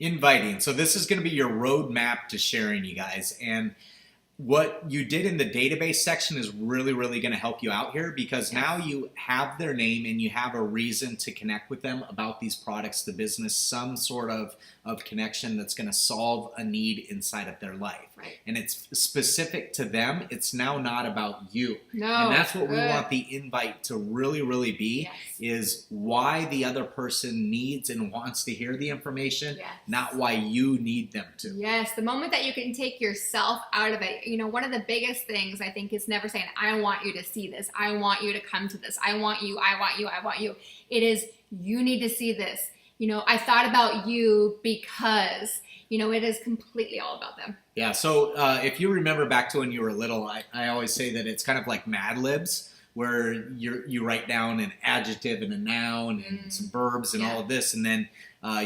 Inviting. So this is going to be your roadmap to sharing, you guys. And what you did in the database section is really, really going to help you out here, because now you have their name and you have a reason to connect with them about these products, the business, some sort of connection that's going to solve a need inside of their life. Right. And it's specific to them. It's now not about you. No. And that's what we want the invite to really, really be, Yes. is why the other person needs and wants to hear the information, Yes. not why you need them to. Yes, the moment that you can take yourself out of it. You know, one of the biggest things I think is never saying, I want you to see this. I want you to come to this. I want you, I want you, I want you. It is, you need to see this. You know, I thought about you because, you know, it is completely all about them. Yeah, so if you remember back to when you were little, I always say that it's kind of like Mad Libs, where you write down an adjective and a noun and some verbs and all of this, and then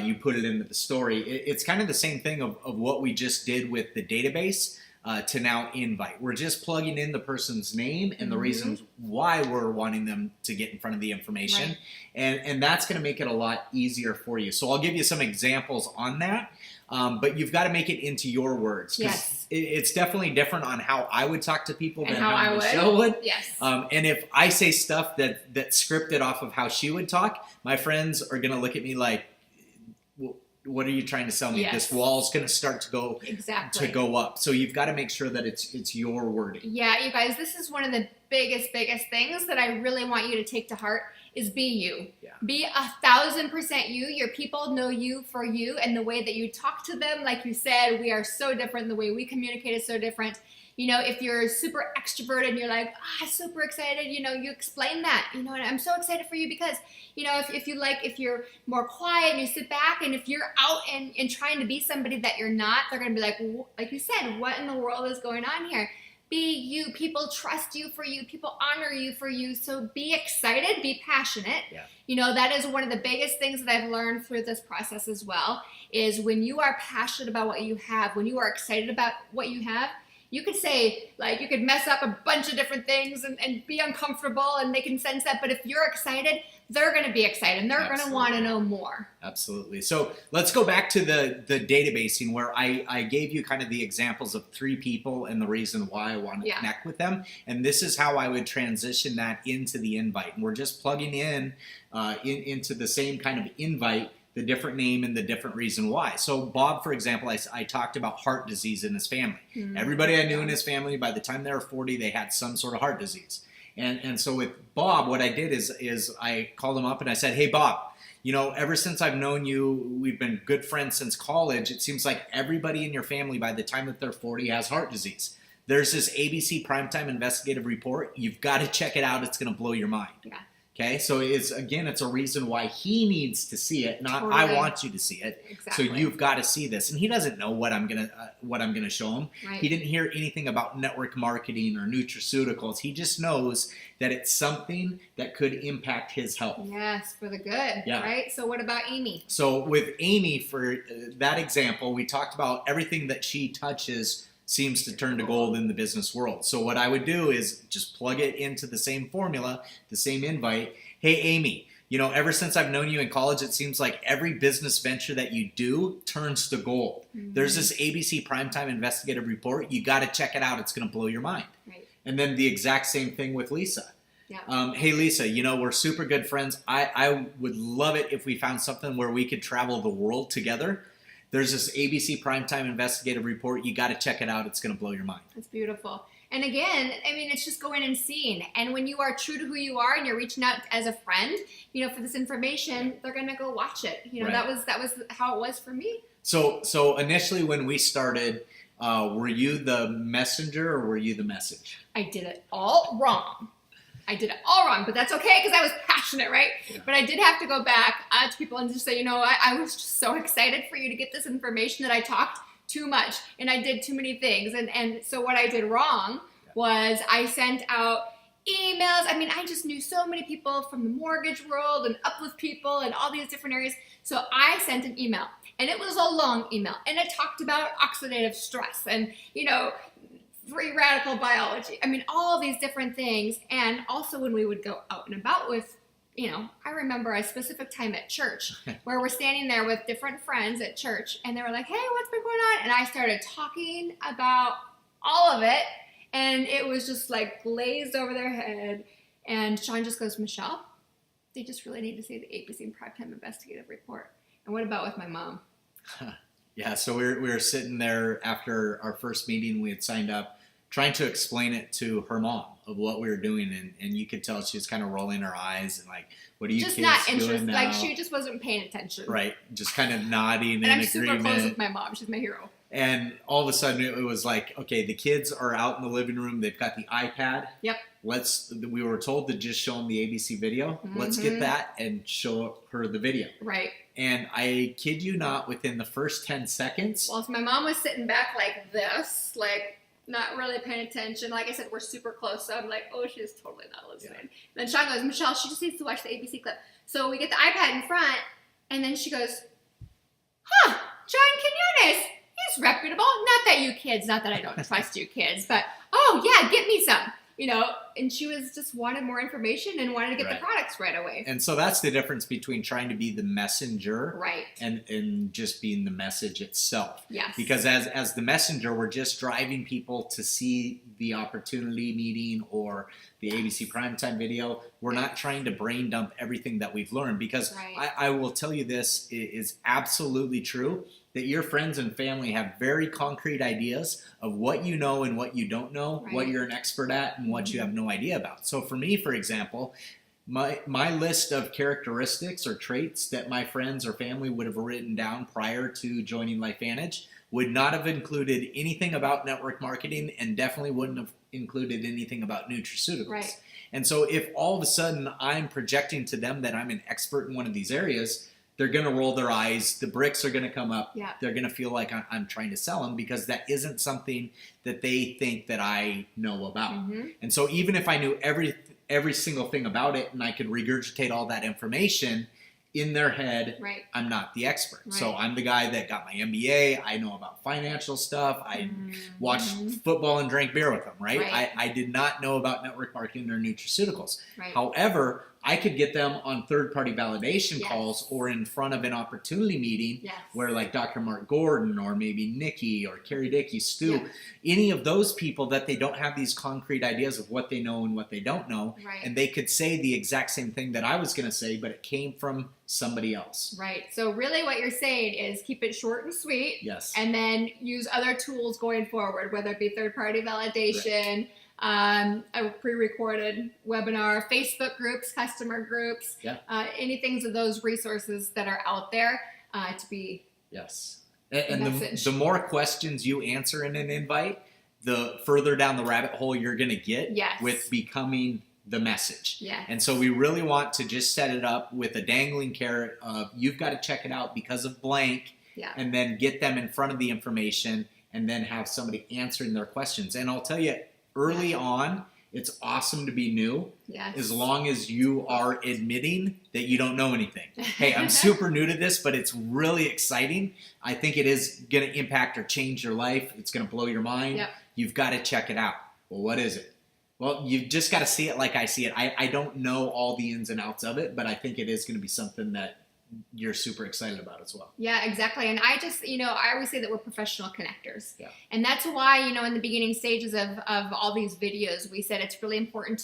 you put it into the story. It's kind of the same thing of what we just did with the database to now invite. We're just plugging in the person's name and the reasons why we're wanting them to get in front of the information. Right. And that's going to make it a lot easier for you. So I'll give you some examples on that. But you've got to make it into your words. Yes. It's definitely different on how I would talk to people And than how I would. Michelle would. Yes. And if I say stuff that's scripted off of how she would talk, my friends are going to look at me like, what are you trying to sell me? Yes. This wall's going to start to go up. So you've got to make sure that it's your wording. Yeah, you guys, this is one of the biggest things that I really want you to take to heart is be you. Yeah. Be 1,000% you. Your people know you for you, and the way that you talk to them, like you said, we are so different. The way we communicate is so different. You know, if you're super extroverted and you're like, super excited, you know, you explain that, you know, and I'm so excited for you because, you know, if you're more quiet and you sit back, and if you're out and trying to be somebody that you're not, they're going to be like you said, what in the world is going on here? Be you. People trust you for you. People honor you for you. So be excited, be passionate. Yeah. You know, that is one of the biggest things that I've learned through this process as well, is when you are passionate about what you have, when you are excited about what you have, you could say, like, you could mess up a bunch of different things and be uncomfortable, and they can sense that. But if you're excited, they're going to be excited, and they're going to want to know more. Absolutely. So let's go back to the databasing, where I gave you kind of the examples of 3 people and the reason why I want to connect with them. And this is how I would transition that into the invite. And we're just plugging into the same kind of invite, the different name and the different reason why. So Bob, for example, I talked about heart disease in his family. Everybody I knew in his family, by the time they were 40, they had some sort of heart disease. And so with Bob, what I did is I called him up and I said, hey, Bob, you know, ever since I've known you, we've been good friends since college. It seems like everybody in your family, by the time that they're 40, has heart disease. There's this ABC Primetime Investigative Report. You've got to check it out. It's going to blow your mind. Yeah. Okay, so it's a reason why he needs to see it, not Totally. I want you to see it. Exactly. So you've got to see this, and he doesn't know what I'm gonna show him. Right. He didn't hear anything about network marketing or nutraceuticals. He just knows that it's something that could impact his health. Yes, for the good. Yeah. Right. So what about Amy? So with Amy, for that example, we talked about everything that she touches seems to turn to gold in the business world. So what I would do is just plug it into the same formula, the same invite. Hey, Amy, you know, ever since I've known you in college, it seems like every business venture that you do turns to gold. There's this ABC Primetime Investigative Report. You got to check it out. It's going to blow your mind. Right. And then the exact same thing with Lisa. Yeah. Hey, Lisa, you know, we're super good friends. I would love it if we found something where we could travel the world together. There's this ABC Primetime Investigative Report. You got to check it out. It's going to blow your mind. That's beautiful. And again, I mean, it's just going and seeing. And when you are true to who you are and you're reaching out as a friend, you know, for this information, they're going to go watch it. You know, Right. that was how it was for me. So initially when we started, were you the messenger or were you the message? I did it all wrong. But that's okay because I was passionate, right? Yeah. But I did have to go back to people and just say, you know, I was just so excited for you to get this information that I talked too much and I did too many things. And so what I did wrong was I sent out emails. I mean, I just knew so many people from the mortgage world and uplift people and all these different areas. So I sent an email, and it was a long email, and it talked about oxidative stress and, you know, free radical biology. I mean, all these different things. And also when we would go out and about with you know, I remember a specific time at church where we're standing there with different friends at church, and they were like, hey, what's been going on? And I started talking about all of it, and it was just like glazed over their head. And Shawn just goes, Michelle, they just really need to see the ABC Primetime Investigative Report. And what about with my mom? Yeah, so we were sitting there after our first meeting. We had signed up, trying to explain it to her mom of what we were doing, and you could tell she was kind of rolling her eyes and like, what are you just kids not doing interested. now? Like, she just wasn't paying attention. Right, just kind of nodding and in I'm super agreement. close with my mom. She's my hero. And all of a sudden it was like, okay, the kids are out in the living room. They've got the iPad. Yep. We were told to just show them the ABC video. Let's get that and show her the video. Right. And I kid you not, within the first 10 seconds. Well, so my mom was sitting back like this, like not really paying attention. Like I said, we're super close. So I'm like, oh, she's totally not listening. Yeah. Then Shawn goes, Michelle, she just needs to watch the ABC clip. So we get the iPad in front, and then she goes, huh, John Quinones. He's reputable. Not that you kids, not that I don't trust you kids, but oh yeah, get me some, you know. And she was just wanted more information and wanted to get the products right away. And so that's the difference between trying to be the messenger, right, and just being the message itself. Yes. Because as the messenger, we're just driving people to see the opportunity meeting or the ABC Primetime video. We're not trying to brain dump everything that we've learned, because I will tell you this is absolutely true, that your friends and family have very concrete ideas of what you know and what you don't know, what you're an expert at and what you have no idea about. So for me, for example, my list of characteristics or traits that my friends or family would have written down prior to joining LifeVantage would not have included anything about network marketing, and definitely wouldn't have included anything about nutraceuticals. Right. And so if all of a sudden I'm projecting to them that I'm an expert in one of these areas, they're going to roll their eyes. The bricks are going to come up. Yeah. They're going to feel like I'm trying to sell them, because that isn't something that they think that I know about. And so even if I knew every single thing about it and I could regurgitate all that information, in their head, I'm not the expert. So I'm the guy that got my MBA. I know about financial stuff. I watched football and drank beer with them, I did not know about network marketing or nutraceuticals. However, I could get them on third-party validation calls or in front of an opportunity meeting where like Dr. Mark Gordon or maybe Nikki or Carrie Dickey, Stu, any of those people that they don't have these concrete ideas of what they know and what they don't know. And they could say the exact same thing that I was going to say, but it came from somebody else. Right. So really what you're saying is keep it short and sweet. Yes. And then use other tools going forward, whether it be third-party validation, a pre-recorded webinar, Facebook groups, customer groups, anything of those resources that are out there to be and the more questions you answer in an invite, the further down the rabbit hole you're going to get with becoming the message. And so we really want to just set it up with a dangling carrot of you've got to check it out because of blank, and then get them in front of the information and then have somebody answering their questions. And I'll tell you, early on, it's awesome to be new, as long as you are admitting that you don't know anything. Hey, I'm super new to this, but it's really exciting. I think it is going to impact or change your life. It's going to blow your mind. You've got to check it out. Well, what is it? Well, you've just got to see it like I see it. I don't know all the ins and outs of it, but I think it is going to be something that you're super excited about as well. Yeah, exactly. And I just, I always say that we're professional connectors. And that's why, in the beginning stages of all these videos, we said it's really important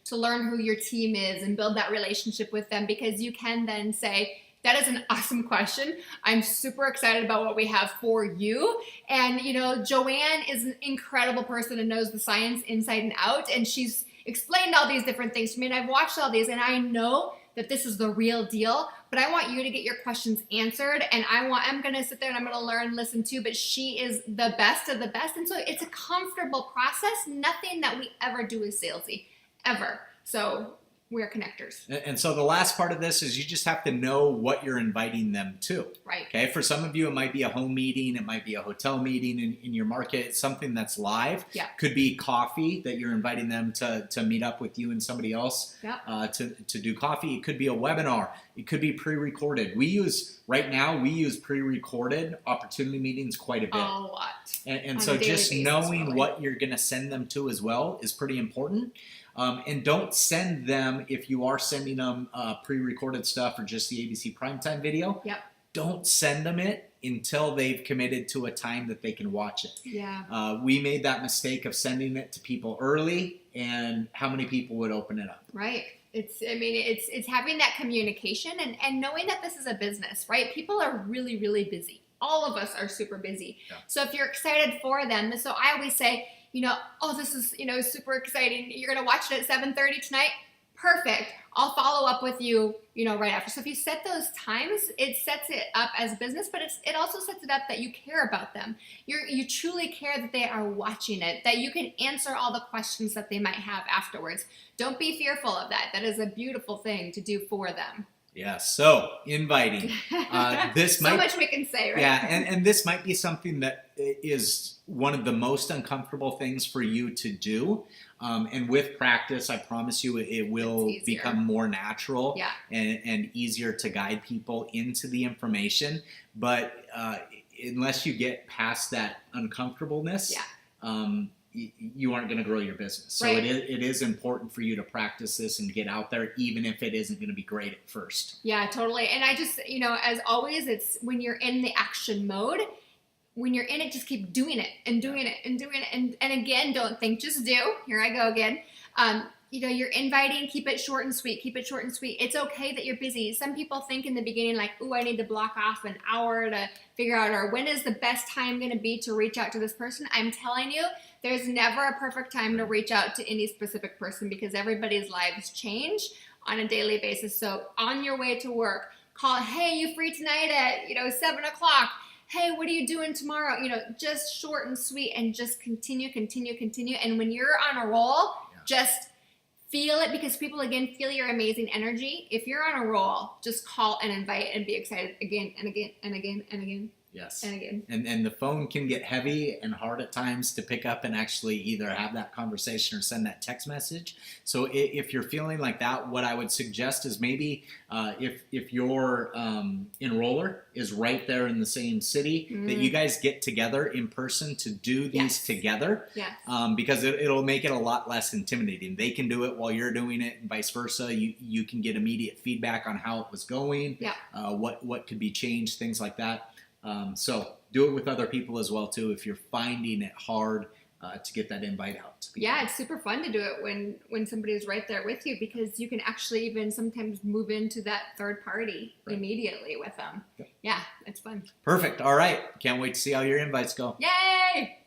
to learn who your team is and build that relationship with them, because you can then say, that is an awesome question. I'm super excited about what we have for you. And, Joanne is an incredible person and knows the science inside and out. And she's explained all these different things to me. And I've watched all these, and I know that this is the real deal, but I want you to get your questions answered, and I'm going to sit there and I'm going to learn, listen to, but she is the best of the best. And so it's a comfortable process. Nothing that we ever do is salesy, ever. So we're connectors. And so the last part of this is you just have to know what you're inviting them to. Okay. For some of you, it might be a home meeting. It might be a hotel meeting in your market. It's something that's live. Could be coffee that you're inviting them to meet up with you and somebody else to do coffee. It could be a webinar. It could be pre-recorded. Right now, we use pre-recorded opportunity meetings quite a bit. A lot. And so just knowing what you're going to send them to as well is pretty important. And don't send them, if you are sending them pre-recorded stuff or just the ABC Primetime video, don't send them it until they've committed to a time that they can watch it. Yeah. We made that mistake of sending it to people early, and how many people would open it up? Right. It's having that communication and knowing that this is a business, right? People are really, really busy. All of us are super busy. Yeah. So if you're excited for them, so I always say, oh, this is, super exciting. You're going to watch it at 7:30 tonight. Perfect. I'll follow up with you, right after. So if you set those times, it sets it up as business, but it also sets it up that you care about them. You truly care that they are watching it, that you can answer all the questions that they might have afterwards. Don't be fearful of that. That is a beautiful thing to do for them. Yeah, so inviting. So much we can say, right? Yeah, and this might be something that is one of the most uncomfortable things for you to do. And with practice, I promise you it will become more natural and easier to guide people into the information. But unless you get past that uncomfortableness, you aren't going to grow your business. So it is important for you to practice this and get out there, even if it isn't going to be great at first. Yeah, totally. And I just, as always, it's when you're in the action mode, when you're in it, just keep doing it and doing it and doing it. And again, don't think, just do. Here I go again. You're inviting, keep it short and sweet. Keep it short and sweet. It's okay that you're busy. Some people think in the beginning like, ooh, I need to block off an hour to figure out, or when is the best time going to be to reach out to this person? I'm telling you, there's never a perfect time to reach out to any specific person because everybody's lives change on a daily basis. So on your way to work, call, hey, you free tonight at, 7 o'clock? Hey, what are you doing tomorrow? Just short and sweet and just continue. And when you're on a roll, just feel it, because people, again, feel your amazing energy. If you're on a roll, just call and invite and be excited again and again and again and again. Yes. And again. And the phone can get heavy and hard at times to pick up and actually either have that conversation or send that text message. So if you're feeling like that, what I would suggest is maybe if your enroller is right there in the same city, that you guys get together in person to do these together. Yes. Because it'll make it a lot less intimidating. They can do it while you're doing it and vice versa. You can get immediate feedback on how it was going, what could be changed, things like that. So do it with other people as well too if you're finding it hard to get that invite out. Yeah, it's super fun to do it when somebody's right there with you, because you can actually even sometimes move into that third party immediately with them. Yeah, it's fun. Perfect. All right. Can't wait to see how your invites go. Yay!